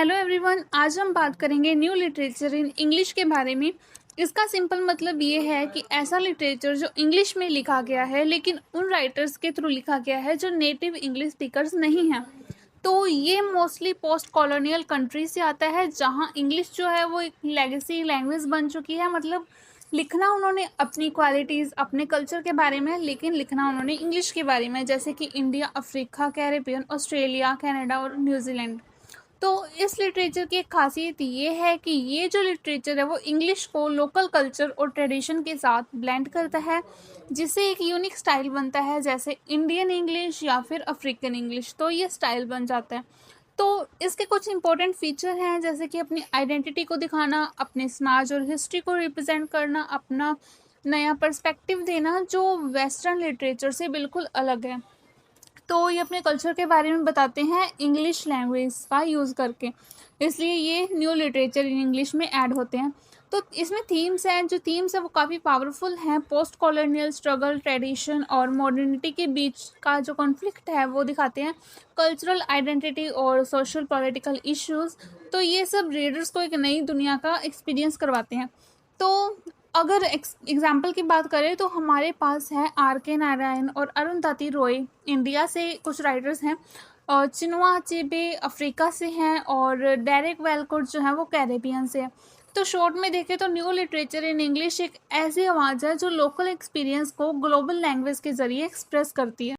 Hello everyone, आज हम बात करेंगे न्यू लिटरेचर इन इंग्लिश के बारे में। इसका सिंपल मतलब ये है कि ऐसा लिटरेचर जो इंग्लिश में लिखा गया है लेकिन उन राइटर्स के थ्रू लिखा गया है जो नेटिव इंग्लिश स्पीकर्स नहीं हैं। तो ये मोस्टली पोस्ट कॉलोनियल कंट्री से आता है जहाँ इंग्लिश जो है वो एक लेगेसी लैंग्वेज बन चुकी है। मतलब लिखना उन्होंने अपनी क्वालिटीज़ अपने कल्चर के बारे में, लेकिन लिखना उन्होंने इंग्लिश के बारे में, जैसे कि India, Africa, Caribbean, Australia, Canada और न्यूजीलैंड। तो इस लिटरेचर की एक खासियत ये है कि ये जो लिटरेचर है वो इंग्लिश को लोकल कल्चर और ट्रेडिशन के साथ ब्लेंड करता है, जिससे एक यूनिक स्टाइल बनता है, जैसे इंडियन इंग्लिश या फिर अफ्रीकन इंग्लिश। तो ये स्टाइल बन जाता है। तो इसके कुछ इंपॉर्टेंट फीचर हैं, जैसे कि अपनी आइडेंटिटी को दिखाना, अपने समाज और हिस्ट्री को रिप्रेजेंट करना, अपना नया पर्सपेक्टिव देना जो वेस्टर्न लिटरेचर से बिल्कुल अलग है। तो ये अपने कल्चर के बारे में बताते हैं इंग्लिश लैंग्वेज का यूज़ करके, इसलिए ये न्यू लिटरेचर इन इंग्लिश में ऐड होते हैं। तो इसमें थीम्स हैं, जो थीम्स है वो काफ़ी पावरफुल हैं। पोस्ट कॉलोनियल स्ट्रगल, ट्रेडिशन और मॉडर्निटी के बीच का जो कॉन्फ्लिक्ट है वो दिखाते हैं, कल्चरल आइडेंटिटी और सोशल पॉलिटिकल इश्यूज़। तो ये सब रीडर्स को एक नई दुनिया का एक्सपीरियंस करवाते हैं। तो अगर एग्जाम्पल की बात करें तो हमारे पास है R.K. नारायण और अरुंधति रॉय, इंडिया से कुछ राइटर्स हैं, और चिनुआ अचेबे अफ्रीका से हैं, और डेरेक वेलकोट जो है वो कैरेबियन से है। तो शॉर्ट में देखें तो न्यू लिटरेचर इन इंग्लिश एक ऐसी आवाज़ है जो लोकल एक्सपीरियंस को ग्लोबल लैंग्वेज के ज़रिए एक्सप्रेस करती है।